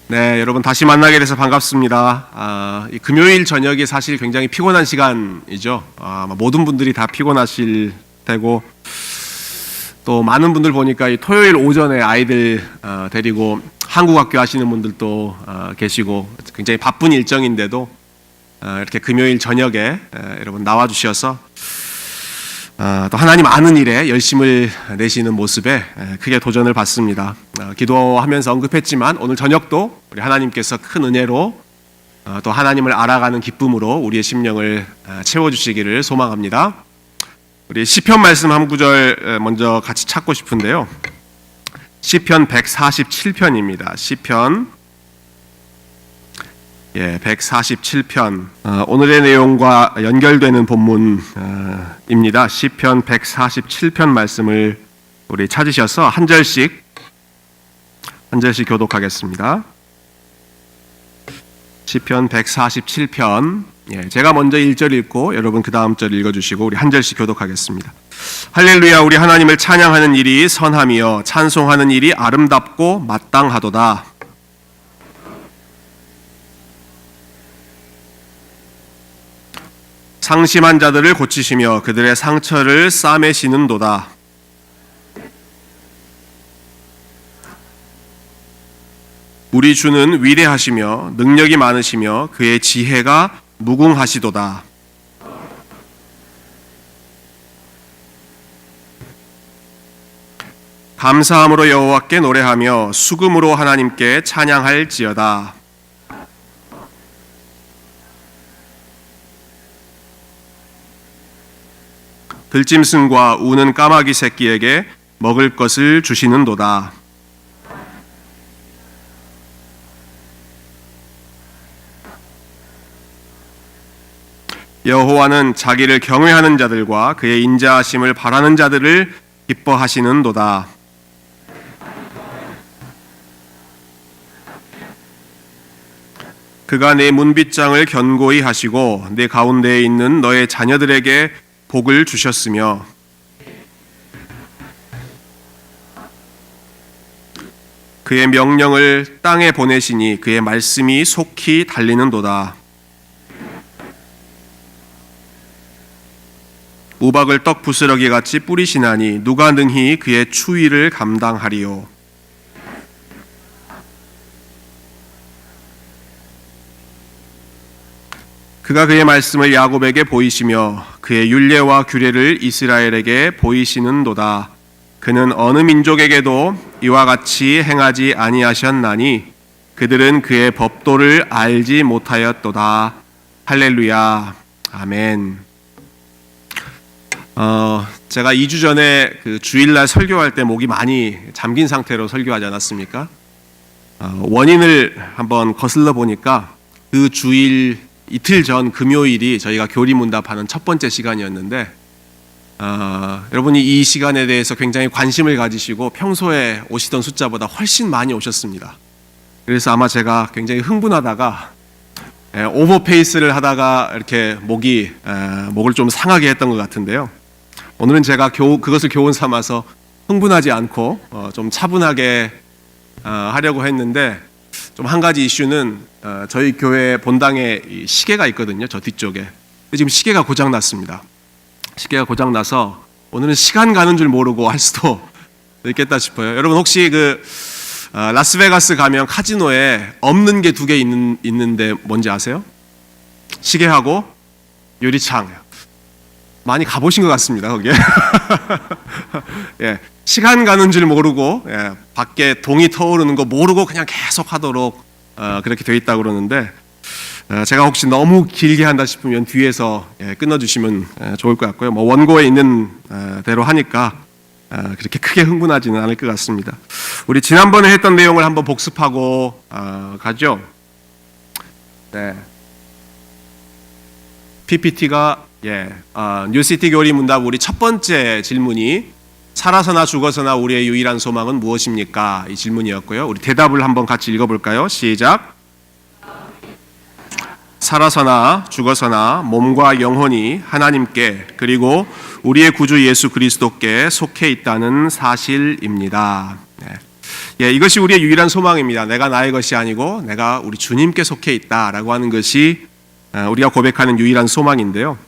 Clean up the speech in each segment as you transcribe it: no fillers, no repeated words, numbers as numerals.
네, 여러분 다시 만나게 돼서 반갑습니다. 이 금요일 저녁이 사실 굉장히 피곤한 시간이죠. 모든 분들이 다 피곤하실 테고 또 많은 분들 보니까 이 토요일 오전에 아이들 데리고 한국 학교 하시는 분들도 계시고 굉장히 바쁜 일정인데도 이렇게 금요일 저녁에 여러분 나와 주셔서 또 하나님 아는 일에 열심을 내시는 모습에 크게 도전을 받습니다. 기도하면서 언급했지만 오늘 저녁도 우리 하나님께서 큰 은혜로 또 하나님을 알아가는 기쁨으로 우리의 심령을 채워주시기를 소망합니다. 우리 시편 말씀 한 구절 먼저 같이 찾고 싶은데요. 시편 147편입니다. 시편 147편 오늘의 내용과 연결되는 본문입니다. 시편 147편 말씀을 우리 찾으셔서 한 절씩 교독하겠습니다. 시편 147편 제가 먼저 1절 읽고 여러분 그 다음 절 읽어주시고 우리 한 절씩 교독하겠습니다. 할렐루야. 우리 하나님을 찬양하는 일이 선함이여 찬송하는 일이 아름답고 마땅하도다. 상심한 자들을 고치시며 그들의 상처를 싸매시는도다. 우리 주는 위대하시며 능력이 많으시며 그의 지혜가 무궁하시도다. 감사함으로 여호와께 노래하며 수금으로 하나님께 찬양할지어다. 들짐승과 우는 까마귀 새끼에게 먹을 것을 주시는도다. 여호와는 자기를 경외하는 자들과 그의 인자하심을 바라는 자들을 기뻐하시는도다. 그가 내 문빗장을 견고히 하시고 내 가운데에 있는 너의 자녀들에게 복을 주셨으며 그의 명령을 땅에 보내시니 그의 말씀이 속히 달리는도다. 우박을 떡 부스러기 같이 뿌리시나니 누가 능히 그의 추위를 감당하리요. 그가 그의 말씀을 야곱에게 보이시며 그의 율례와 규례를 이스라엘에게 보이시는도다. 그는 어느 민족에게도 이와 같이 행하지 아니하셨나니 그들은 그의 법도를 알지 못하였도다. 할렐루야. 아멘. 제가 2주 전에 그 주일날 설교할 때 목이 많이 잠긴 상태로 설교하지 않았습니까? 원인을 한번 거슬러 보니까 그 주일 이틀 전 금요일이 저희가 교리문답하는 첫 번째 시간이었는데 여러분이 이 시간에 대해서 굉장히 관심을 가지시고 평소에 오시던 숫자보다 훨씬 많이 오셨습니다. 그래서 아마 제가 굉장히 흥분하다가 오버페이스를 하다가 이렇게 목을 좀 상하게 했던 것 같은데요. 오늘은 제가 그것을 교훈 삼아서 흥분하지 않고 좀 차분하게 하려고 했는데 좀 한 가지 이슈는 저희 교회 본당에 시계가 있거든요. 저 뒤쪽에. 지금 시계가 고장 났습니다. 시계가 고장 나서 오늘은 시간 가는 줄 모르고 할 수도 있겠다 싶어요. 여러분 혹시 라스베가스 가면 카지노에 없는 게 2개 있는데 뭔지 아세요? 시계하고 유리창. 많이 가보신 것 같습니다. 거기에. 시간 가는 줄 모르고 밖에 동이 터오르는 거 모르고 그냥 계속 하도록 그렇게 돼 있다고 그러는데 제가 혹시 너무 길게 한다 싶으면 뒤에서 끊어주시면 좋을 것 같고요. 원고에 있는 대로 하니까 그렇게 크게 흥분하지는 않을 것 같습니다. 우리 지난번에 했던 내용을 한번 복습하고 가죠. PPT가 뉴시티 교리 문답 우리 첫 번째 질문이 살아서나 죽어서나 우리의 유일한 소망은 무엇입니까? 이 질문이었고요. 우리 대답을 한번 같이 읽어볼까요? 시작. 살아서나 죽어서나 몸과 영혼이 하나님께 그리고 우리의 구주 예수 그리스도께 속해 있다는 사실입니다. 이것이 우리의 유일한 소망입니다. 내가 나의 것이 아니고 내가 우리 주님께 속해 있다라고 하는 것이 우리가 고백하는 유일한 소망인데요.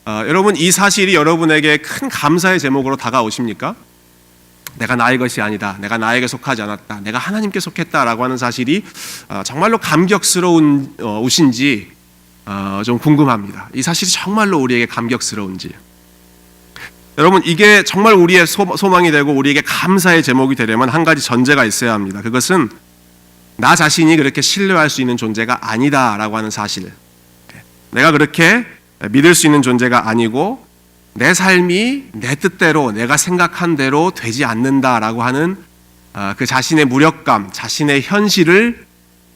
여러분, 이 사실이 여러분에게 큰 감사의 제목으로 다가오십니까? 내가 나의 것이 아니다, 내가 나에게 속하지 않았다, 내가 하나님께 속했다라고 하는 사실이 정말로 감격스러운 우신지 좀 궁금합니다. 이 사실이 정말로 우리에게 감격스러운지. 여러분, 이게 정말 우리의 소망이 되고 우리에게 감사의 제목이 되려면 한 가지 전제가 있어야 합니다. 그것은 나 자신이 그렇게 신뢰할 수 있는 존재가 아니다라고 하는 사실. 내가 그렇게 믿을 수 있는 존재가 아니고 내 삶이 내 뜻대로 내가 생각한 대로 되지 않는다라고 하는 그 자신의 무력감, 자신의 현실을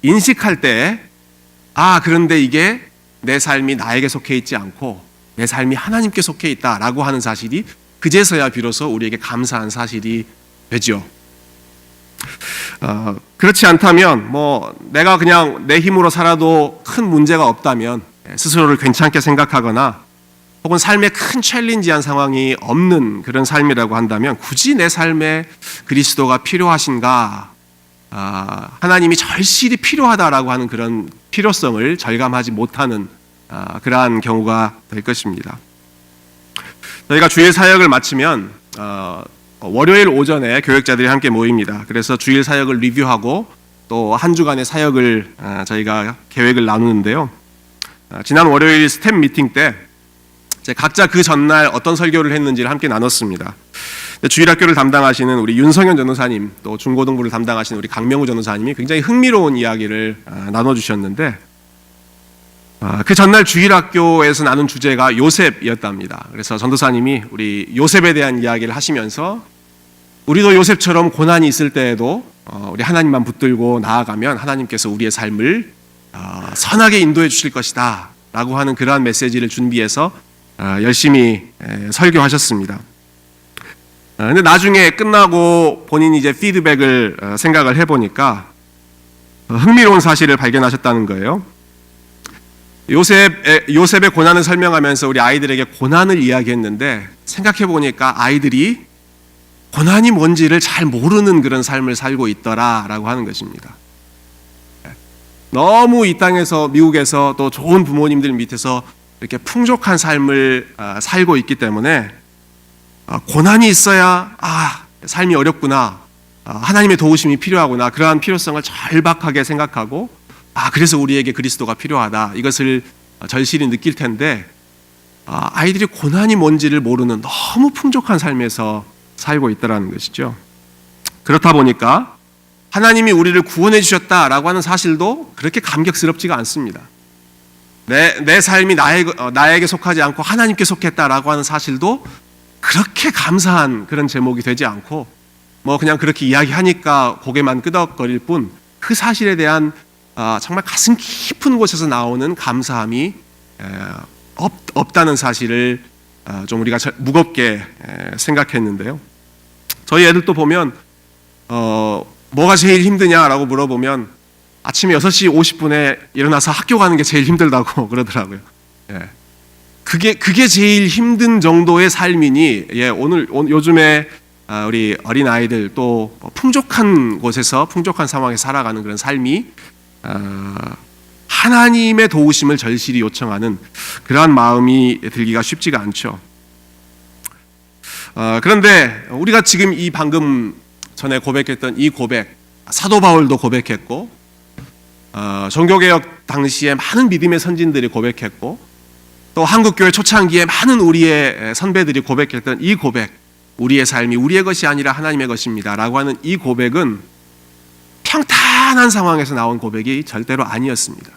인식할 때, 그런데 이게 내 삶이 나에게 속해 있지 않고 내 삶이 하나님께 속해 있다라고 하는 사실이 그제서야 비로소 우리에게 감사한 사실이 되죠. 그렇지 않다면 내가 그냥 내 힘으로 살아도 큰 문제가 없다면, 스스로를 괜찮게 생각하거나 혹은 삶에 큰 챌린지한 상황이 없는 그런 삶이라고 한다면 굳이 내 삶에 그리스도가 필요하신가, 하나님이 절실히 필요하다라고 하는 그런 필요성을 절감하지 못하는 그러한 경우가 될 것입니다. 저희가 주일 사역을 마치면 월요일 오전에 교역자들이 함께 모입니다. 그래서 주일 사역을 리뷰하고 또 한 주간의 사역을 저희가 계획을 나누는데요. 지난 월요일 스텝 미팅 때 각자 그 전날 어떤 설교를 했는지를 함께 나눴습니다. 주일학교를 담당하시는 우리 윤성현 전도사님, 또 중고등부를 담당하시는 우리 강명우 전도사님이 굉장히 흥미로운 이야기를 나눠주셨는데, 그 전날 주일학교에서 나눈 주제가 요셉이었답니다. 그래서 전도사님이 우리 요셉에 대한 이야기를 하시면서 우리도 요셉처럼 고난이 있을 때에도 우리 하나님만 붙들고 나아가면 하나님께서 우리의 삶을 선하게 인도해 주실 것이다 라고 하는 그러한 메시지를 준비해서 열심히 설교하셨습니다. 근데 나중에 끝나고 본인이 이제 피드백을 생각을 해보니까 흥미로운 사실을 발견하셨다는 거예요. 요셉의 고난을 설명하면서 우리 아이들에게 고난을 이야기했는데, 생각해보니까 아이들이 고난이 뭔지를 잘 모르는 그런 삶을 살고 있더라라고 하는 것입니다. 너무 이 땅에서, 미국에서 또 좋은 부모님들 밑에서 이렇게 풍족한 삶을 살고 있기 때문에 고난이 있어야 삶이 어렵구나, 하나님의 도우심이 필요하구나, 그러한 필요성을 절박하게 생각하고 그래서 우리에게 그리스도가 필요하다, 이것을 절실히 느낄 텐데, 아이들이 고난이 뭔지를 모르는 너무 풍족한 삶에서 살고 있다는 것이죠. 그렇다 보니까 하나님이 우리를 구원해 주셨다라고 하는 사실도 그렇게 감격스럽지가 않습니다. 내 삶이 나에게 속하지 않고 하나님께 속했다라고 하는 사실도 그렇게 감사한 그런 제목이 되지 않고, 그냥 그렇게 이야기하니까 고개만 끄덕거릴 뿐, 그 사실에 대한 정말 가슴 깊은 곳에서 나오는 감사함이 없다는 사실을 좀 우리가 무겁게 생각했는데요. 저희 애들도 보면 뭐가 제일 힘드냐라고 물어보면 아침에 6시 50분에 일어나서 학교 가는 게 제일 힘들다고 그러더라고요. 그게 제일 힘든 정도의 삶이니, 요즘에 우리 어린 아이들 또 풍족한 곳에서, 풍족한 상황에 살아가는 그런 삶이 하나님의 도우심을 절실히 요청하는 그러한 마음이 들기가 쉽지가 않죠. 그런데 우리가 지금 이 방금 전에 고백했던 이 고백, 사도 바울도 고백했고, 종교개혁 당시에 많은 믿음의 선진들이 고백했고, 또 한국교회 초창기에 많은 우리의 선배들이 고백했던 이 고백, 우리의 삶이 우리의 것이 아니라 하나님의 것입니다 라고 하는 이 고백은 평탄한 상황에서 나온 고백이 절대로 아니었습니다.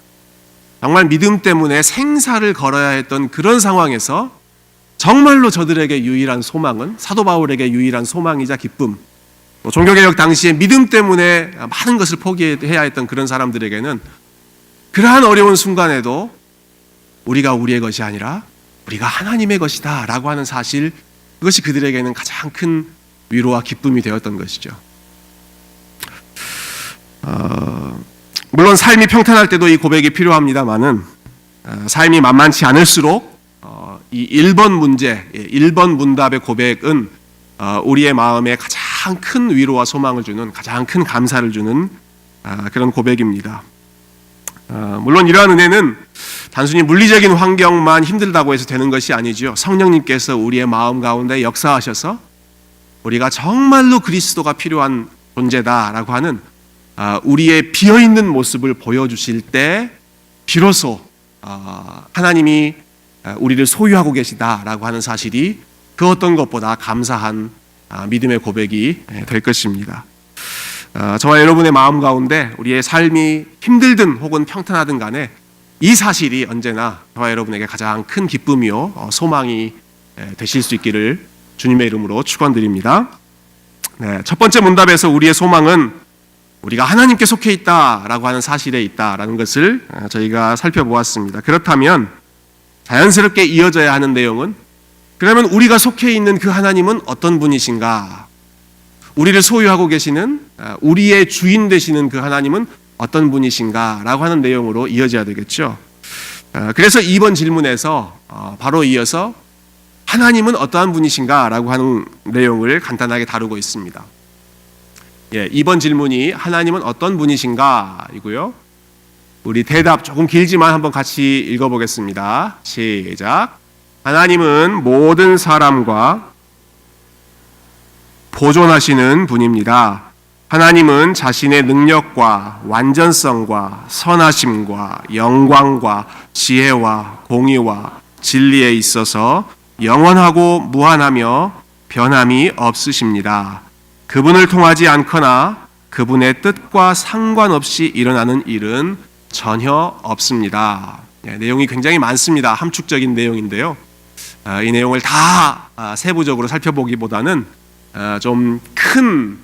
정말 믿음 때문에 생사를 걸어야 했던 그런 상황에서 정말로 저들에게 유일한 소망은, 사도 바울에게 유일한 소망이자 기쁨, 종교개혁 당시에 믿음 때문에 많은 것을 포기해야 했던 그런 사람들에게는 그러한 어려운 순간에도 우리가 우리의 것이 아니라 우리가 하나님의 것이다 라고 하는 사실, 그것이 그들에게는 가장 큰 위로와 기쁨이 되었던 것이죠. 물론 삶이 평탄할 때도 이 고백이 필요합니다만은, 삶이 만만치 않을수록 이 1번 문제, 1번 문답의 고백은 우리의 마음에 가장 가장 큰 위로와 소망을 주는, 가장 큰 감사를 주는 그런 고백입니다. 물론 이러한 은혜는 단순히 물리적인 환경만 힘들다고 해서 되는 것이 아니죠. 성령님께서 우리의 마음 가운데 역사하셔서 우리가 정말로 그리스도가 필요한 존재다라고 하는 우리의 비어있는 모습을 보여주실 때 비로소 하나님이 우리를 소유하고 계시다라고 하는 사실이 그 어떤 것보다 감사한 믿음의 고백이 될 것입니다. 저와 여러분의 마음 가운데 우리의 삶이 힘들든 혹은 평탄하든 간에 이 사실이 언제나 저와 여러분에게 가장 큰 기쁨이요 소망이 되실 수 있기를 주님의 이름으로 축원드립니다. 네, 첫 번째 문답에서 우리의 소망은 우리가 하나님께 속해 있다라고 하는 사실에 있다라는 것을 저희가 살펴보았습니다. 그렇다면 자연스럽게 이어져야 하는 내용은, 그러면 우리가 속해 있는 그 하나님은 어떤 분이신가? 우리를 소유하고 계시는, 우리의 주인 되시는 그 하나님은 어떤 분이신가? 라고 하는 내용으로 이어져야 되겠죠. 그래서 2번 질문에서 바로 이어서 하나님은 어떠한 분이신가? 라고 하는 내용을 간단하게 다루고 있습니다. 2번 질문이 하나님은 어떤 분이신가? 이고요. 우리 대답 조금 길지만 한번 같이 읽어보겠습니다. 시작. 하나님은 모든 사람과 보존하시는 분입니다. 하나님은 자신의 능력과 완전성과 선하심과 영광과 지혜와 공의와 진리에 있어서 영원하고 무한하며 변함이 없으십니다. 그분을 통하지 않거나 그분의 뜻과 상관없이 일어나는 일은 전혀 없습니다. 내용이 굉장히 많습니다. 함축적인 내용인데요. 이 내용을 다 세부적으로 살펴보기보다는 좀 큰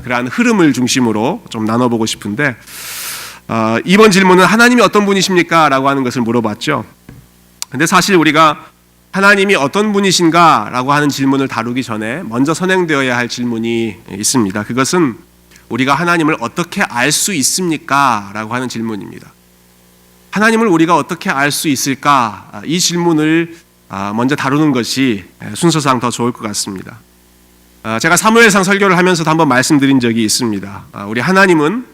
그러한 흐름을 중심으로 좀 나눠보고 싶은데, 이번 질문은 하나님이 어떤 분이십니까? 라고 하는 것을 물어봤죠. 근데 사실 우리가 하나님이 어떤 분이신가? 라고 하는 질문을 다루기 전에 먼저 선행되어야 할 질문이 있습니다. 그것은 우리가 하나님을 어떻게 알 수 있습니까? 라고 하는 질문입니다. 하나님을 우리가 어떻게 알 수 있을까? 이 질문을 먼저 다루는 것이 순서상 더 좋을 것 같습니다. 제가 사무엘상 설교를 하면서도 한번 말씀드린 적이 있습니다. 우리 하나님은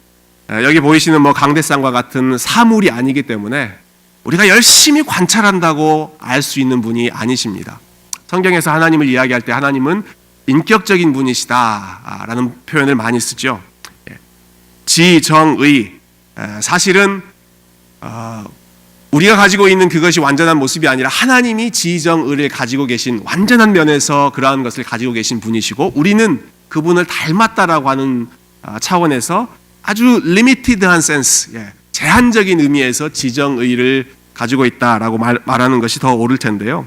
여기 보이시는 강대상과 같은 사물이 아니기 때문에 우리가 열심히 관찰한다고 알 수 있는 분이 아니십니다. 성경에서 하나님을 이야기할 때 하나님은 인격적인 분이시다라는 표현을 많이 쓰죠. 지정의, 사실은 우리가 가지고 있는 그것이 완전한 모습이 아니라 하나님이 지정의를 가지고 계신 완전한 면에서 그러한 것을 가지고 계신 분이시고, 우리는 그분을 닮았다라고 하는 차원에서 아주 리미티드한 센스, 제한적인 의미에서 지정의를 가지고 있다라고 말하는 것이 더 옳을 텐데요.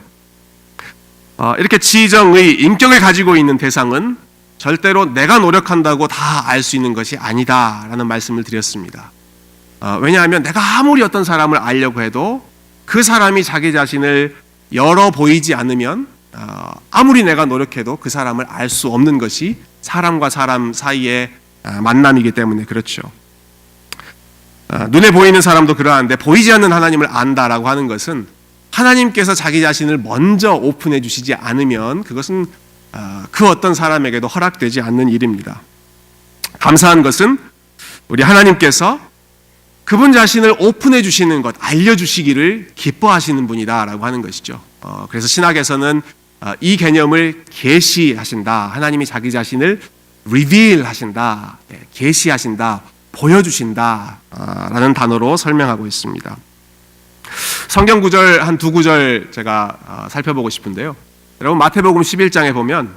이렇게 지정의, 인격을 가지고 있는 대상은 절대로 내가 노력한다고 다 알 수 있는 것이 아니다라는 말씀을 드렸습니다. 왜냐하면 내가 아무리 어떤 사람을 알려고 해도 그 사람이 자기 자신을 열어 보이지 않으면 아무리 내가 노력해도 그 사람을 알 수 없는 것이 사람과 사람 사이의 만남이기 때문에 그렇죠. 눈에 보이는 사람도 그러한데 보이지 않는 하나님을 안다라고 하는 것은 하나님께서 자기 자신을 먼저 오픈해 주시지 않으면 그것은 그 어떤 사람에게도 허락되지 않는 일입니다. 감사한 것은 우리 하나님께서 그분 자신을 오픈해 주시는 것, 알려주시기를 기뻐하시는 분이다라고 하는 것이죠. 그래서 신학에서는 이 개념을 계시하신다, 하나님이 자기 자신을 reveal 하신다, 계시하신다, 보여주신다 라는 단어로 설명하고 있습니다. 성경 구절 한 두 구절 제가 살펴보고 싶은데요. 여러분 마태복음 11장에 보면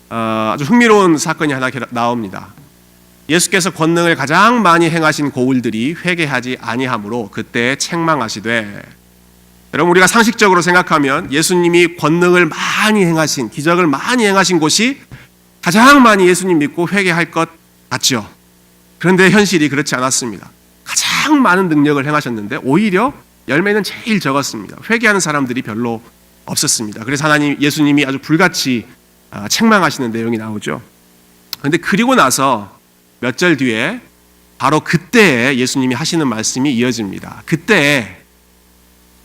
아주 흥미로운 사건이 하나 나옵니다. 예수께서 권능을 가장 많이 행하신 고울들이 회개하지 아니하므로 그때 책망하시되, 여러분 우리가 상식적으로 생각하면 예수님이 권능을 많이 행하신, 기적을 많이 행하신 곳이 가장 많이 예수님 믿고 회개할 것 같죠. 그런데 현실이 그렇지 않았습니다. 가장 많은 능력을 행하셨는데 오히려 열매는 제일 적었습니다. 회개하는 사람들이 별로 없었습니다. 그래서 예수님이 아주 불같이 책망하시는 내용이 나오죠. 그런데 그리고 나서 몇 절 뒤에 바로 그때에 예수님이 하시는 말씀이 이어집니다. 그때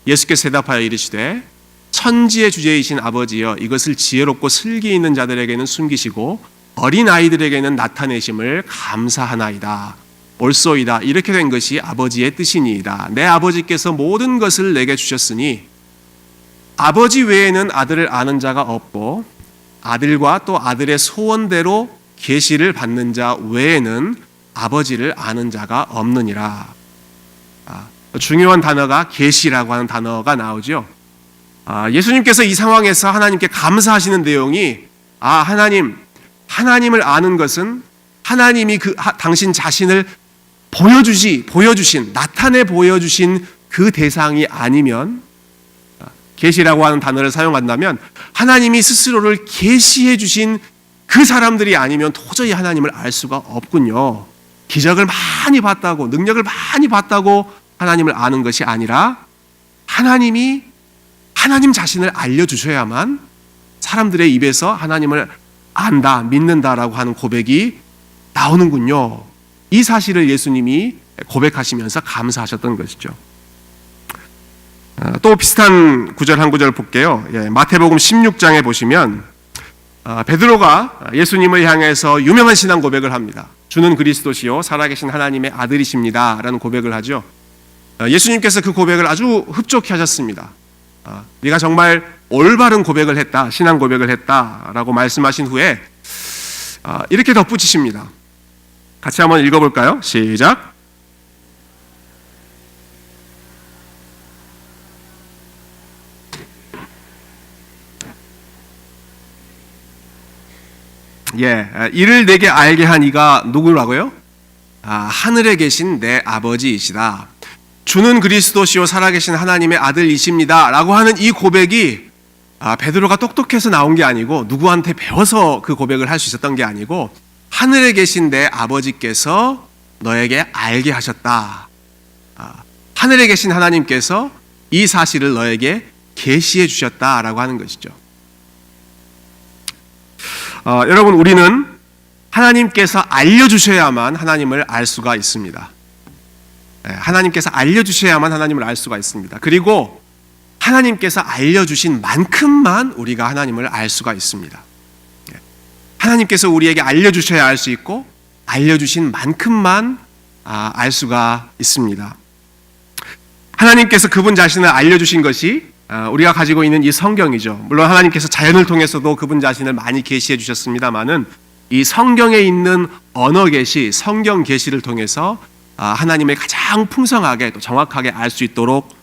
예수께서 대답하여 이르시되 천지의 주제이신 아버지여, 이것을 지혜롭고 슬기 있는 자들에게는 숨기시고 어린 아이들에게는 나타내심을 감사하나이다. 옳소이다. 이렇게 된 것이 아버지의 뜻이니이다. 내 아버지께서 모든 것을 내게 주셨으니 아버지 외에는 아들을 아는 자가 없고 아들과 또 아들의 소원대로 계시를 받는 자 외에는 아버지를 아는 자가 없느니라. 중요한 단어가 계시라고 하는 단어가 나오죠. 예수님께서 이 상황에서 하나님께 감사하시는 내용이 하나님을 아는 것은 하나님이 당신 자신을 나타내 보여주신 그 대상이 아니면, 계시라고 하는 단어를 사용한다면 하나님이 스스로를 계시해 주신 그 사람들이 아니면 도저히 하나님을 알 수가 없군요. 기적을 많이 봤다고, 능력을 많이 봤다고 하나님을 아는 것이 아니라 하나님 자신을 알려주셔야만 사람들의 입에서 하나님을 안다, 믿는다라고 하는 고백이 나오는군요. 이 사실을 예수님이 고백하시면서 감사하셨던 것이죠. 또 비슷한 구절 한 구절 볼게요. 마태복음 16장에 보시면 베드로가 예수님을 향해서 유명한 신앙 고백을 합니다. 주는 그리스도시요 살아계신 하나님의 아들이십니다 라는 고백을 하죠. 예수님께서 그 고백을 아주 흡족히 하셨습니다. 네가 정말 올바른 고백을 했다, 신앙 고백을 했다라고 말씀하신 후에 이렇게 덧붙이십니다. 같이 한번 읽어볼까요? 시작. 이를 내게 알게 한 이가 누구라고요? 하늘에 계신 내 아버지이시다. 주는 그리스도시요 살아계신 하나님의 아들이십니다 라고 하는 이 고백이 베드로가 똑똑해서 나온 게 아니고, 누구한테 배워서 그 고백을 할 수 있었던 게 아니고, 하늘에 계신 내 아버지께서 너에게 알게 하셨다. 하늘에 계신 하나님께서 이 사실을 너에게 계시해 주셨다라고 하는 것이죠. 여러분, 우리는 하나님께서 알려주셔야만 하나님을 알 수가 있습니다. 하나님께서 알려주셔야만 하나님을 알 수가 있습니다. 그리고 하나님께서 알려주신 만큼만 우리가 하나님을 알 수가 있습니다. 하나님께서 우리에게 알려주셔야 알 수 있고, 알려주신 만큼만 알 수가 있습니다. 하나님께서 그분 자신을 알려주신 것이 우리가 가지고 있는 이 성경이죠. 물론 하나님께서 자연을 통해서도 그분 자신을 많이 계시해 주셨습니다마는 이 성경에 있는 언어 계시, 성경 계시를 통해서 하나님을 가장 풍성하게 또 정확하게 알 수 있도록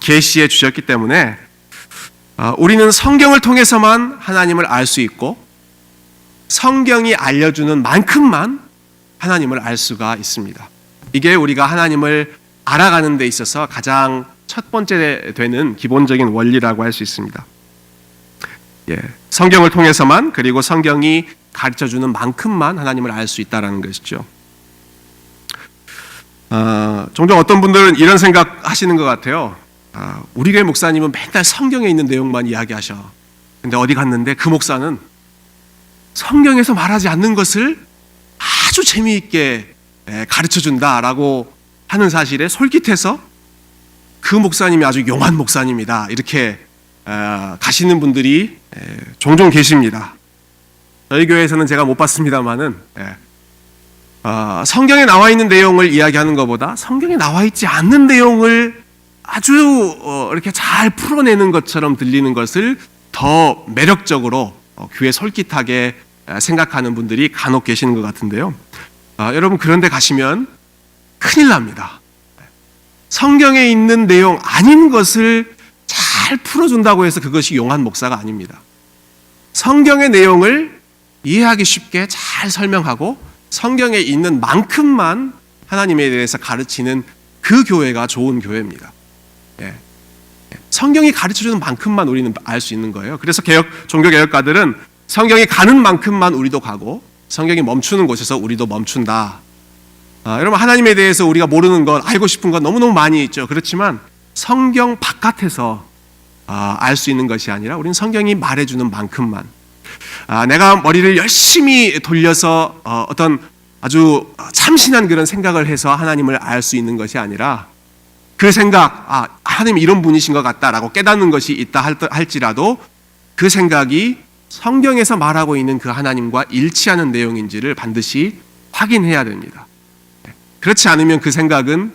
계시해 주셨기 때문에 우리는 성경을 통해서만 하나님을 알 수 있고, 성경이 알려주는 만큼만 하나님을 알 수가 있습니다. 이게 우리가 하나님을 알아가는 데 있어서 가장 첫 번째 되는 기본적인 원리라고 할 수 있습니다. 성경을 통해서만, 그리고 성경이 가르쳐주는 만큼만 하나님을 알 수 있다는 것이죠. 종종 어떤 분들은 이런 생각 하시는 것 같아요. 우리 교회 목사님은 맨날 성경에 있는 내용만 이야기하셔. 근데 어디 갔는데 그 목사는 성경에서 말하지 않는 것을 아주 재미있게 가르쳐준다라고 하는 사실에 솔깃해서 그 목사님이 아주 용한 목사님이다, 이렇게 가시는 분들이 종종 계십니다. 저희 교회에서는 제가 못 봤습니다만은 성경에 나와 있는 내용을 이야기하는 것보다 성경에 나와 있지 않는 내용을 아주 이렇게 잘 풀어내는 것처럼 들리는 것을 더 매력적으로 귀에 솔깃하게 생각하는 분들이 간혹 계시는 것 같은데요. 여러분, 그런 데 가시면 큰일 납니다. 성경에 있는 내용 아닌 것을 잘 풀어준다고 해서 그것이 용한 목사가 아닙니다. 성경의 내용을 이해하기 쉽게 잘 설명하고 성경에 있는 만큼만 하나님에 대해서 가르치는 그 교회가 좋은 교회입니다. 성경이 가르쳐주는 만큼만 우리는 알 수 있는 거예요. 그래서 종교개혁가들은 성경이 가는 만큼만 우리도 가고, 성경이 멈추는 곳에서 우리도 멈춘다. 여러분, 하나님에 대해서 우리가 모르는 것, 알고 싶은 것 너무너무 많이 있죠. 그렇지만 성경 바깥에서 알 수 있는 것이 아니라 우리는 성경이 말해주는 만큼만, 내가 머리를 열심히 돌려서 어떤 아주 참신한 그런 생각을 해서 하나님을 알 수 있는 것이 아니라, 그 생각, 하나님 이런 분이신 것 같다라고 깨닫는 것이 있다 할지라도 그 생각이 성경에서 말하고 있는 그 하나님과 일치하는 내용인지를 반드시 확인해야 됩니다. 그렇지 않으면 그 생각은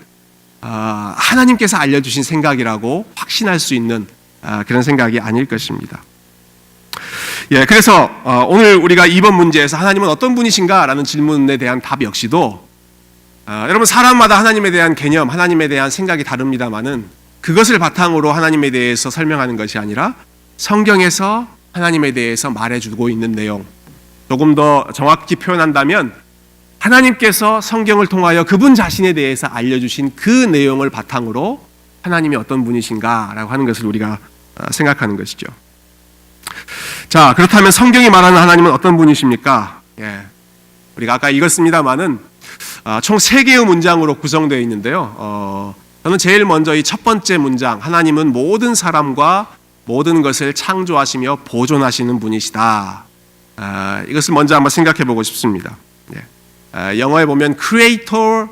하나님께서 알려주신 생각이라고 확신할 수 있는 그런 생각이 아닐 것입니다. 그래서 오늘 우리가 2번 문제에서 하나님은 어떤 분이신가? 라는 질문에 대한 답 역시도 여러분 사람마다 하나님에 대한 개념, 하나님에 대한 생각이 다릅니다만은 그것을 바탕으로 하나님에 대해서 설명하는 것이 아니라 성경에서 하나님에 대해서 말해주고 있는 내용, 조금 더 정확히 표현한다면 하나님께서 성경을 통하여 그분 자신에 대해서 알려주신 그 내용을 바탕으로 하나님이 어떤 분이신가라고 하는 것을 우리가 생각하는 것이죠. 자, 그렇다면 성경이 말하는 하나님은 어떤 분이십니까? 우리가 아까 읽었습니다마는 총 3개의 문장으로 구성되어 있는데요. 저는 제일 먼저 이 첫 번째 문장, 하나님은 모든 사람과 모든 것을 창조하시며 보존하시는 분이시다. 이것을 먼저 한번 생각해 보고 싶습니다. 영어에 보면 creator,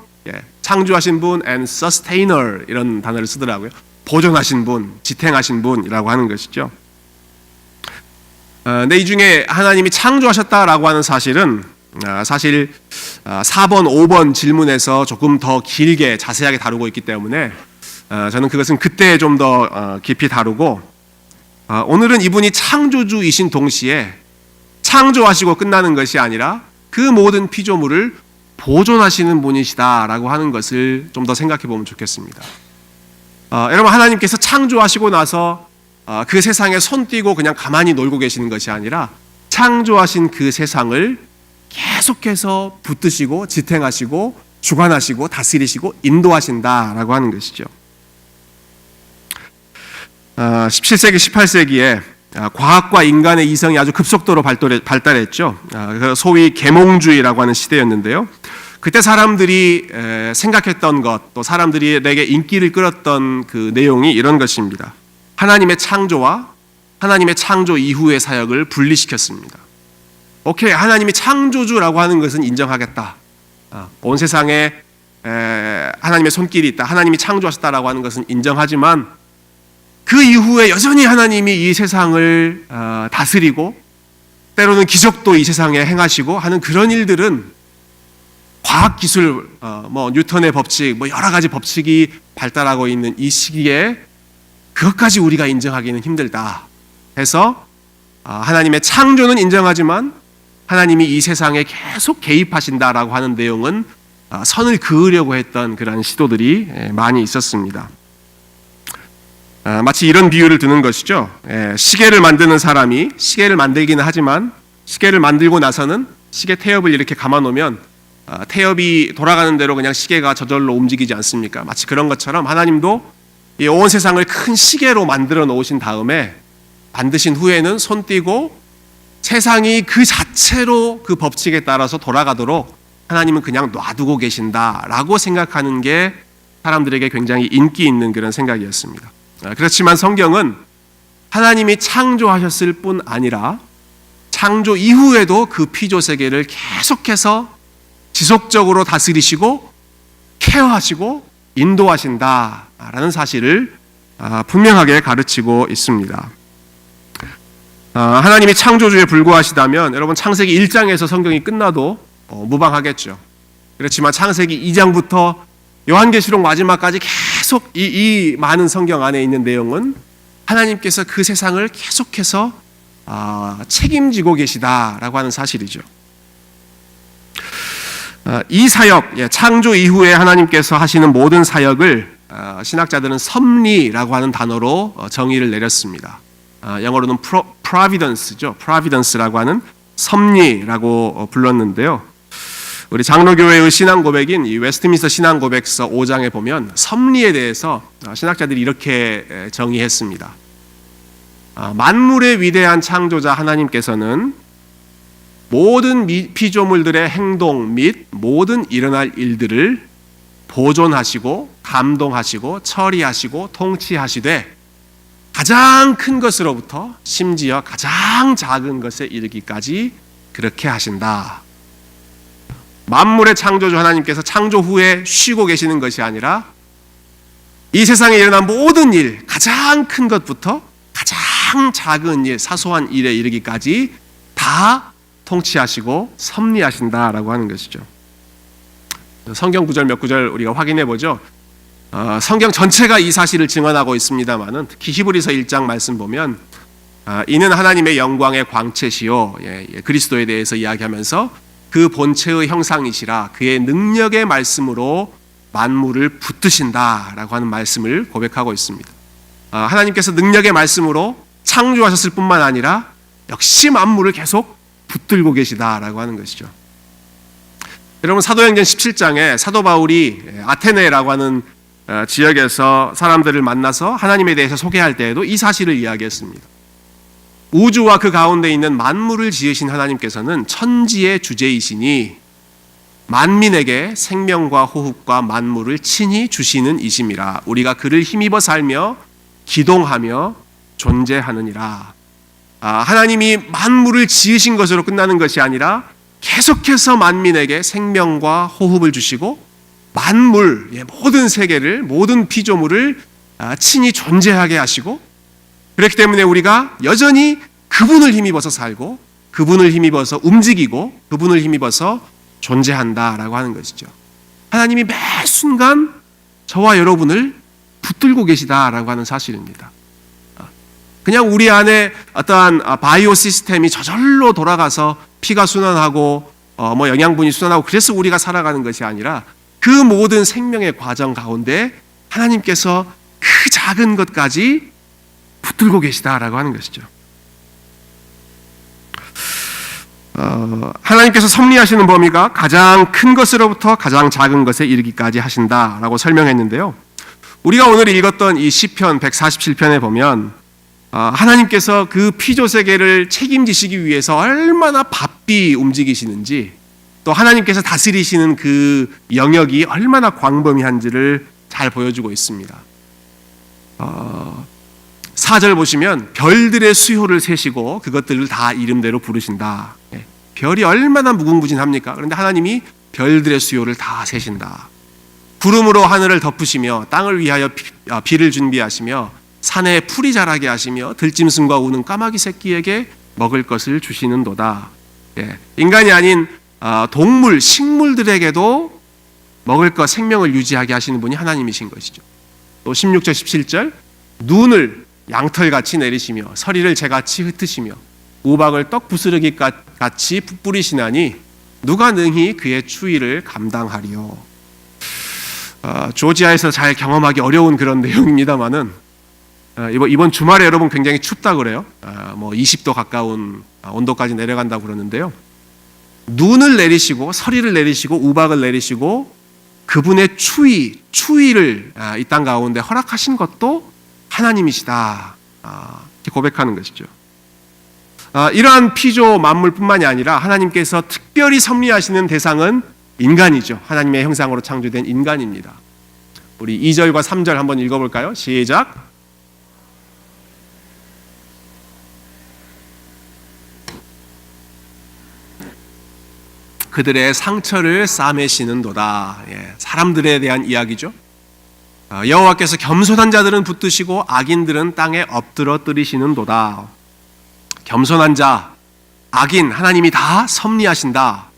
창조하신 분, and sustainer 이런 단어를 쓰더라고요. 보존하신 분, 지탱하신 분이라고 하는 것이죠. 근데 이 중에 하나님이 창조하셨다라고 하는 사실은 사실 4번, 5번 질문에서 조금 더 길게 자세하게 다루고 있기 때문에 저는 그것은 그때 좀 더 깊이 다루고 오늘은 이분이 창조주이신 동시에 창조하시고 끝나는 것이 아니라 그 모든 피조물을 보존하시는 분이시다라고 하는 것을 좀 더 생각해 보면 좋겠습니다. 여러분 하나님께서 창조하시고 나서 그 세상에 손 띄고 그냥 가만히 놀고 계시는 것이 아니라 창조하신 그 세상을 계속해서 붙드시고 지탱하시고 주관하시고 다스리시고 인도하신다라고 하는 것이죠. 17세기, 18세기에 과학과 인간의 이성이 아주 급속도로 발달했죠. 소위 계몽주의라고 하는 시대였는데요. 그때 사람들이 생각했던 것, 또 사람들에게 인기를 끌었던 그 내용이 이런 것입니다. 하나님의 창조와 하나님의 창조 이후의 사역을 분리시켰습니다. 오케이, 하나님이 창조주라고 하는 것은 인정하겠다. 온 세상에 하나님의 손길이 있다. 하나님이 창조하셨다라고 하는 것은 인정하지만 그 이후에 여전히 하나님이 이 세상을 다스리고 때로는 기적도 이 세상에 행하시고 하는 그런 일들은 과학기술, 뉴턴의 법칙, 여러 가지 법칙이 발달하고 있는 이 시기에 그것까지 우리가 인정하기는 힘들다 해서 하나님의 창조는 인정하지만 하나님이 이 세상에 계속 개입하신다라고 하는 내용은 선을 그으려고 했던 그런 시도들이 많이 있었습니다. 마치 이런 비유를 드는 것이죠. 시계를 만드는 사람이 시계를 만들기는 하지만 시계를 만들고 나서는 시계 태엽을 이렇게 감아놓으면 태엽이 돌아가는 대로 그냥 시계가 저절로 움직이지 않습니까? 마치 그런 것처럼 하나님도 이 온 세상을 큰 시계로 만들어 놓으신 다음에 만드신 후에는 손 띄고 세상이 그 자체로 그 법칙에 따라서 돌아가도록 하나님은 그냥 놔두고 계신다라고 생각하는 게 사람들에게 굉장히 인기 있는 그런 생각이었습니다. 그렇지만 성경은 하나님이 창조하셨을 뿐 아니라 창조 이후에도 그 피조 세계를 계속해서 지속적으로 다스리시고 케어하시고 인도하신다라는 사실을 분명하게 가르치고 있습니다. 하나님이 창조주에 불과하시다면 여러분 창세기 1장에서 성경이 끝나도 무방하겠죠. 그렇지만 창세기 2장부터 요한계시록 마지막까지 계속 이 많은 성경 안에 있는 내용은 하나님께서 그 세상을 계속해서 책임지고 계시다라고 하는 사실이죠. 이 사역, 창조 이후에 하나님께서 하시는 모든 사역을 신학자들은 섭리라고 하는 단어로 정의를 내렸습니다. 영어로는 providence죠. providence라고 하는 섭리라고 불렀는데요. 우리 장로교회의 신앙 고백인 이 웨스트민스터 신앙 고백서 5장에 보면 섭리에 대해서 신학자들이 이렇게 정의했습니다. 만물의 위대한 창조자 하나님께서는 모든 피조물들의 행동 및 모든 일어날 일들을 보존하시고 감동하시고 처리하시고 통치하시되 가장 큰 것으로부터 심지어 가장 작은 것에 이르기까지 그렇게 하신다. 만물의 창조주 하나님께서 창조 후에 쉬고 계시는 것이 아니라 이 세상에 일어난 모든 일, 가장 큰 것부터 가장 가장 작은 일, 사소한 일에 이르기까지 다 통치하시고 섭리하신다라고 하는 것이죠. 성경 구절 몇 구절 우리가 확인해 보죠. 성경 전체가 이 사실을 증언하고 있습니다만은 특히 히브리서 1장 말씀 보면 이는 하나님의 영광의 광채시요, 그리스도에 대해서 이야기하면서 그 본체의 형상이시라 그의 능력의 말씀으로 만물을 붙드신다라고 하는 말씀을 고백하고 있습니다. 하나님께서 능력의 말씀으로 창조하셨을 뿐만 아니라 역시 만물을 계속 붙들고 계시다라고 하는 것이죠. 여러분, 사도행전 17장에 사도 바울이 아테네라고 하는 지역에서 사람들을 만나서 하나님에 대해서 소개할 때에도 이 사실을 이야기했습니다. 우주와 그 가운데 있는 만물을 지으신 하나님께서는 천지의 주제이시니 만민에게 생명과 호흡과 만물을 친히 주시는 이심이라. 우리가 그를 힘입어 살며 기동하며 존재하느니라. 하나님이 만물을 지으신 것으로 끝나는 것이 아니라 계속해서 만민에게 생명과 호흡을 주시고 만물, 모든 세계를, 모든 피조물을 친히 존재하게 하시고, 그렇기 때문에 우리가 여전히 그분을 힘입어서 살고 그분을 힘입어서 움직이고 그분을 힘입어서 존재한다라고 하는 것이죠. 하나님이 매 순간 저와 여러분을 붙들고 계시다라고 하는 사실입니다. 그냥 우리 안에 어떠한 바이오 시스템이 저절로 돌아가서 피가 순환하고 영양분이 순환하고 그래서 우리가 살아가는 것이 아니라 그 모든 생명의 과정 가운데 하나님께서 그 작은 것까지 붙들고 계시다라고 하는 것이죠. 하나님께서 섭리하시는 범위가 가장 큰 것으로부터 가장 작은 것에 이르기까지 하신다라고 설명했는데요. 우리가 오늘 읽었던 이 시편 147편에 보면 하나님께서 그 피조세계를 책임지시기 위해서 얼마나 바삐 움직이시는지, 또 하나님께서 다스리시는 그 영역이 얼마나 광범위한지를 잘 보여주고 있습니다. 4절 보시면 별들의 수효를 세시고 그것들을 다 이름대로 부르신다. 별이 얼마나 무궁무진합니까? 그런데 하나님이 별들의 수효를 다 세신다. 구름으로 하늘을 덮으시며 땅을 위하여 비를 준비하시며 산에 풀이 자라게 하시며 들짐승과 우는 까마귀 새끼에게 먹을 것을 주시는도다. 인간이 아닌 동물, 식물들에게도 먹을 것, 생명을 유지하게 하시는 분이 하나님이신 것이죠. 또 16절, 17절 눈을 양털같이 내리시며 서리를 재같이 흩으시며 우박을 떡 부스러기 같이 뿌리시나니 누가 능히 그의 추위를 감당하리요. 조지아에서 잘 경험하기 어려운 그런 내용입니다만은 이번 주말에 여러분 굉장히 춥다 그래요. 20도 가까운 온도까지 내려간다고 그러는데요. 눈을 내리시고 서리를 내리시고 우박을 내리시고 그분의 추위를 이 땅 가운데 허락하신 것도 하나님이시다. 이렇게 고백하는 것이죠. 이러한 피조 만물뿐만이 아니라 하나님께서 특별히 섭리하시는 대상은 인간이죠. 하나님의 형상으로 창조된 인간입니다. 우리 2절과 3절 한번 읽어볼까요? 시작. 그들의 상처를 싸매시는도다. 사람들에 대한 이야기죠. 여호와께서 겸손한 자들은 붙드시고 악인들은 땅에 엎드러 뜨리시는도다. 겸손한 자, 악인 하나님이 다 섭리하신다,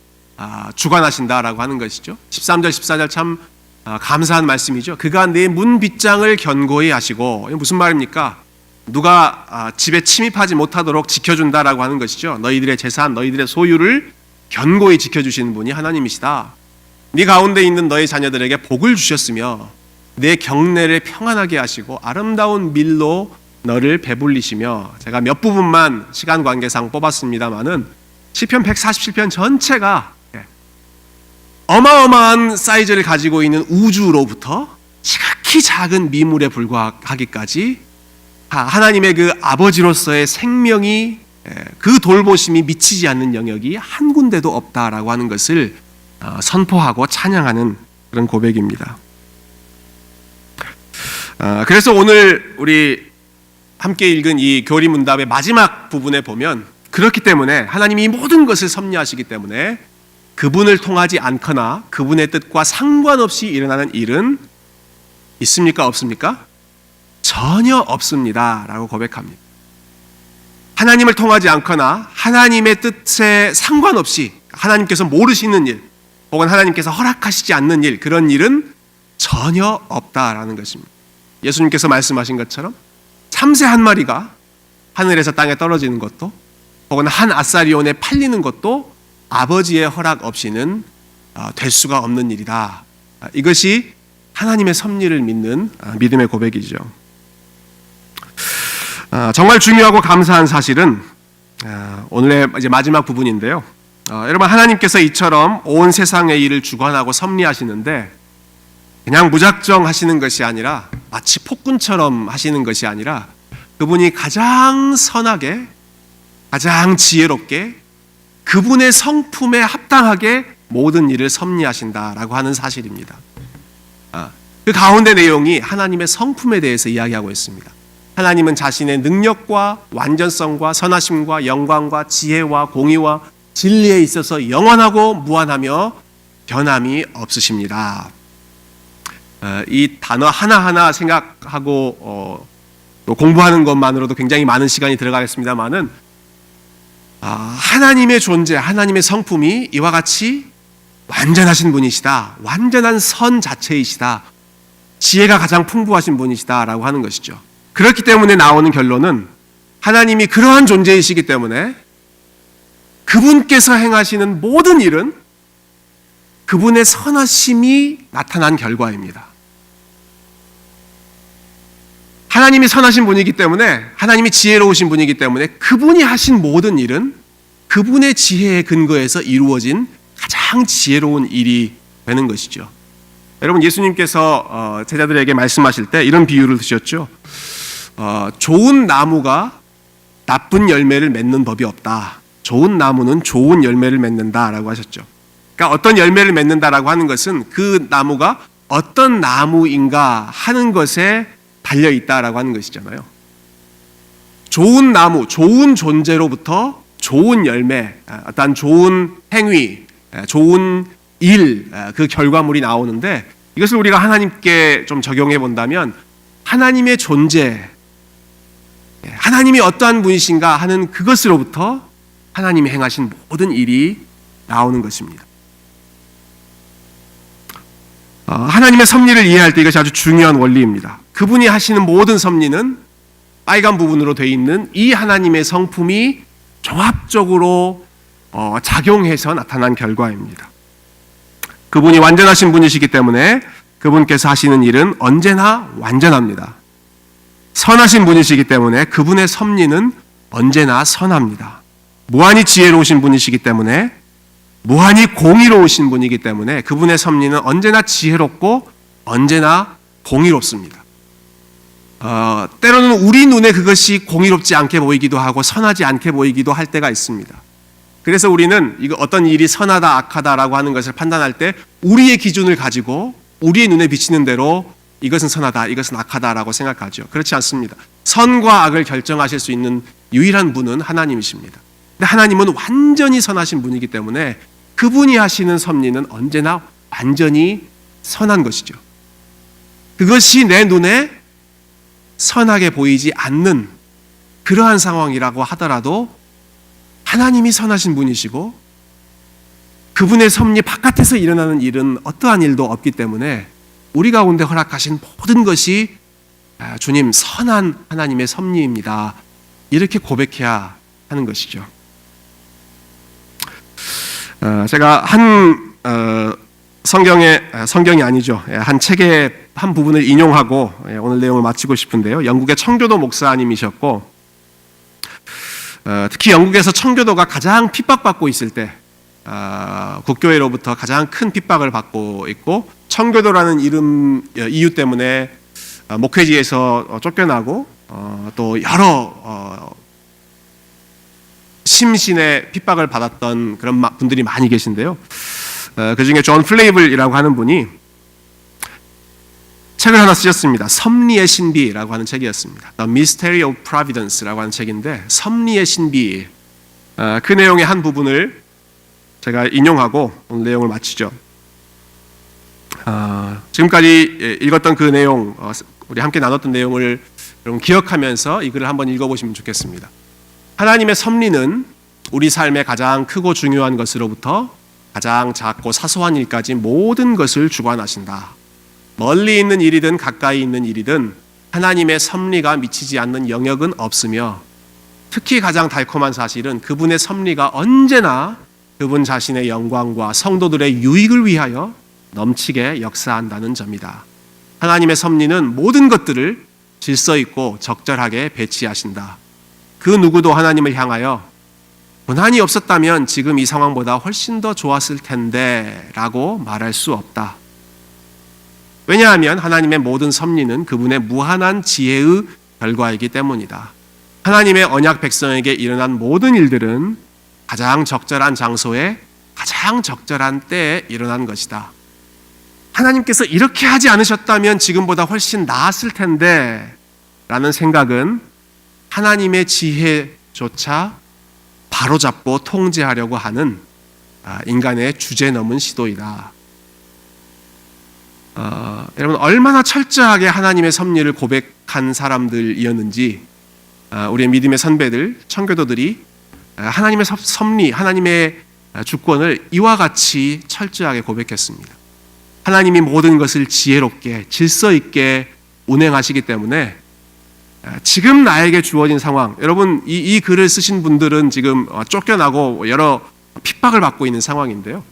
주관하신다라고 하는 것이죠. 13절 14절 참 감사한 말씀이죠. 그가 내 문 빗장을 견고히 하시고, 무슨 말입니까? 누가 집에 침입하지 못하도록 지켜준다라고 하는 것이죠. 너희들의 재산, 너희들의 소유를 견고히 지켜주시는 분이 하나님이시다. 네 가운데 있는 너희 자녀들에게 복을 주셨으며 내 경내를 평안하게 하시고 아름다운 밀로 너를 배불리시며, 제가 몇 부분만 시간 관계상 뽑았습니다마는 시편 147편 전체가 어마어마한 사이즈를 가지고 있는 우주로부터 지극히 작은 미물에 불과하기까지 하나님의 그 아버지로서의 생명이, 그 돌보심이 미치지 않는 영역이 한 군데도 없다라고 하는 것을 선포하고 찬양하는 그런 고백입니다. 그래서 오늘 우리 함께 읽은 이 교리문답의 마지막 부분에 보면, 그렇기 때문에 하나님이 이 모든 것을 섭리하시기 때문에 그분을 통하지 않거나 그분의 뜻과 상관없이 일어나는 일은 있습니까? 없습니까? 전혀 없습니다 라고 고백합니다. 하나님을 통하지 않거나 하나님의 뜻에 상관없이 하나님께서 모르시는 일 혹은 하나님께서 허락하시지 않는 일, 그런 일은 전혀 없다라는 것입니다. 예수님께서 말씀하신 것처럼 참새 한 마리가 하늘에서 땅에 떨어지는 것도 혹은 한 아사리온에 팔리는 것도 아버지의 허락 없이는 될 수가 없는 일이다. 이것이 하나님의 섭리를 믿는 믿음의 고백이죠. 정말 중요하고 감사한 사실은 오늘의 이제 마지막 부분인데요. 여러분, 하나님께서 이처럼 온 세상의 일을 주관하고 섭리하시는데 그냥 무작정 하시는 것이 아니라 마치 폭군처럼 하시는 것이 아니라 그분이 가장 선하게, 가장 지혜롭게, 그분의 성품에 합당하게 모든 일을 섭리하신다라고 하는 사실입니다. 그 가운데 내용이 하나님의 성품에 대해서 이야기하고 있습니다. 하나님은 자신의 능력과 완전성과 선하심과 영광과 지혜와 공의와 진리에 있어서 영원하고 무한하며 변함이 없으십니다. 이 단어 하나하나 생각하고 또 공부하는 것만으로도 굉장히 많은 시간이 들어가겠습니다만은 하나님의 존재, 하나님의 성품이 이와 같이 완전하신 분이시다, 완전한 선 자체이시다, 지혜가 가장 풍부하신 분이시다라고 하는 것이죠. 그렇기 때문에 나오는 결론은 하나님이 그러한 존재이시기 때문에 그분께서 행하시는 모든 일은 그분의 선하심이 나타난 결과입니다. 하나님이 선하신 분이기 때문에, 하나님이 지혜로우신 분이기 때문에 그분이 하신 모든 일은 그분의 지혜에 근거해서 이루어진 가장 지혜로운 일이 되는 것이죠. 여러분, 예수님께서 제자들에게 말씀하실 때 이런 비유를 드셨죠. 좋은 나무가 나쁜 열매를 맺는 법이 없다. 좋은 나무는 좋은 열매를 맺는다라고 하셨죠. 그러니까 어떤 열매를 맺는다라고 하는 것은 그 나무가 어떤 나무인가 하는 것에 달려 있다라고 하는 것이잖아요. 좋은 나무, 좋은 존재로부터 좋은 열매, 어떤 좋은 행위, 좋은 일, 그 결과물이 나오는데 이것을 우리가 하나님께 좀 적용해 본다면 하나님의 존재, 하나님이 어떠한 분이신가 하는 그것으로부터 하나님이 행하신 모든 일이 나오는 것입니다. 하나님의 섭리를 이해할 때 이것이 아주 중요한 원리입니다. 그분이 하시는 모든 섭리는 빨간 부분으로 되어 있는 이 하나님의 성품이 종합적으로 작용해서 나타난 결과입니다. 그분이 완전하신 분이시기 때문에 그분께서 하시는 일은 언제나 완전합니다. 선하신 분이시기 때문에 그분의 섭리는 언제나 선합니다. 무한히 지혜로우신 분이시기 때문에, 무한히 공의로우신 분이기 때문에 그분의 섭리는 언제나 지혜롭고 언제나 공의롭습니다. 때로는 우리 눈에 그것이 공의롭지 않게 보이기도 하고 선하지 않게 보이기도 할 때가 있습니다. 그래서 우리는 이거 어떤 일이 선하다 악하다라고 하는 것을 판단할 때 우리의 기준을 가지고 우리의 눈에 비치는 대로 이것은 선하다, 이것은 악하다라고 생각하죠. 그렇지 않습니다. 선과 악을 결정하실 수 있는 유일한 분은 하나님이십니다. 근데 하나님은 완전히 선하신 분이기 때문에 그분이 하시는 섭리는 언제나 완전히 선한 것이죠. 그것이 내 눈에 선하게 보이지 않는 그러한 상황이라고 하더라도 하나님이 선하신 분이시고 그분의 섭리 바깥에서 일어나는 일은 어떠한 일도 없기 때문에 우리 가운데 허락하신 모든 것이 주님 선한 하나님의 섭리입니다. 이렇게 고백해야 하는 것이죠. 제가 한 성경이 아니죠. 한 책의 한 부분을 인용하고 오늘 내용을 마치고 싶은데요. 영국의 청교도 목사님이셨고 특히 영국에서 청교도가 가장 핍박받고 있을 때 국교회로부터 가장 큰 핍박을 받고 있고 청교도라는 이유 때문에 목회지에서 쫓겨나고 또 여러 심신의 핍박을 받았던 그런 분들이 많이 계신데요. 그 중에 존 플레이블이라고 하는 분이 책을 하나 쓰셨습니다. 섭리의 신비라고 하는 책이었습니다. The Mystery of Providence라고 하는 책인데 섭리의 신비, 그 내용의 한 부분을 제가 인용하고 오늘 내용을 마치죠. 지금까지 읽었던 그 내용, 우리 함께 나눴던 내용을 여러분 기억하면서 이 글을 한번 읽어보시면 좋겠습니다. 하나님의 섭리는 우리 삶의 가장 크고 중요한 것으로부터 가장 작고 사소한 일까지 모든 것을 주관하신다. 멀리 있는 일이든 가까이 있는 일이든 하나님의 섭리가 미치지 않는 영역은 없으며, 특히 가장 달콤한 사실은 그분의 섭리가 언제나 그분 자신의 영광과 성도들의 유익을 위하여 넘치게 역사한다는 점이다. 하나님의 섭리는 모든 것들을 질서 있고 적절하게 배치하신다. 그 누구도 하나님을 향하여 고난이 없었다면 지금 이 상황보다 훨씬 더 좋았을 텐데 라고 말할 수 없다. 왜냐하면 하나님의 모든 섭리는 그분의 무한한 지혜의 결과이기 때문이다. 하나님의 언약 백성에게 일어난 모든 일들은 가장 적절한 장소에 가장 적절한 때에 일어난 것이다. 하나님께서 이렇게 하지 않으셨다면 지금보다 훨씬 나았을 텐데 라는 생각은 하나님의 지혜조차 바로잡고 통제하려고 하는 인간의 주제넘은 시도이다. 여러분, 얼마나 철저하게 하나님의 섭리를 고백한 사람들이었는지 우리의 믿음의 선배들, 청교도들이 하나님의 섭리, 하나님의 주권을 이와 같이 철저하게 고백했습니다. 하나님이 모든 것을 지혜롭게 질서 있게 운행하시기 때문에 지금 나에게 주어진 상황, 여러분 이 글을 쓰신 분들은 지금 쫓겨나고 여러 핍박을 받고 있는 상황인데요,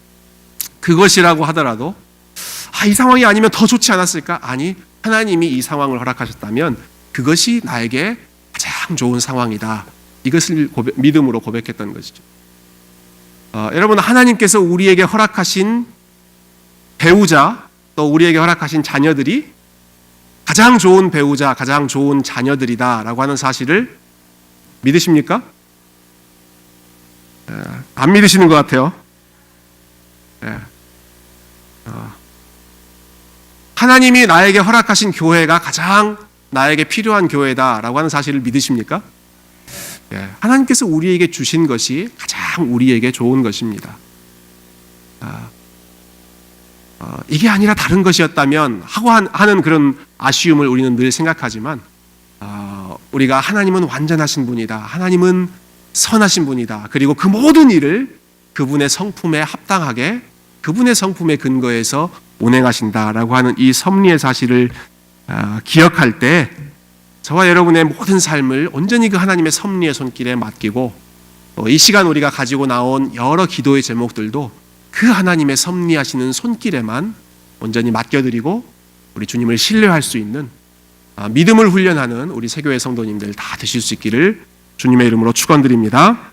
그것이라고 하더라도 이 상황이 아니면 더 좋지 않았을까? 아니, 하나님이 이 상황을 허락하셨다면 그것이 나에게 가장 좋은 상황이다. 이것을 믿음으로 고백했던 것이죠. 여러분, 하나님께서 우리에게 허락하신 배우자, 또 우리에게 허락하신 자녀들이 가장 좋은 배우자, 가장 좋은 자녀들이다라고 하는 사실을 믿으십니까? 안 믿으시는 것 같아요. 하나님이 나에게 허락하신 교회가 가장 나에게 필요한 교회다라고 하는 사실을 믿으십니까? 하나님께서 우리에게 주신 것이 가장 우리에게 좋은 것입니다. 이게 아니라 다른 것이었다면 하고 하는 그런 아쉬움을 우리는 늘 생각하지만, 우리가 하나님은 완전하신 분이다, 하나님은 선하신 분이다, 그리고 그 모든 일을 그분의 성품에 합당하게 그분의 성품의 근거에서 운행하신다라고 하는 이 섭리의 사실을 기억할 때 저와 여러분의 모든 삶을 온전히 그 하나님의 섭리의 손길에 맡기고, 이 시간 우리가 가지고 나온 여러 기도의 제목들도 그 하나님의 섭리하시는 손길에만 온전히 맡겨드리고 우리 주님을 신뢰할 수 있는 믿음을 훈련하는 우리 세교회 성도님들 다 되실 수 있기를 주님의 이름으로 축원드립니다.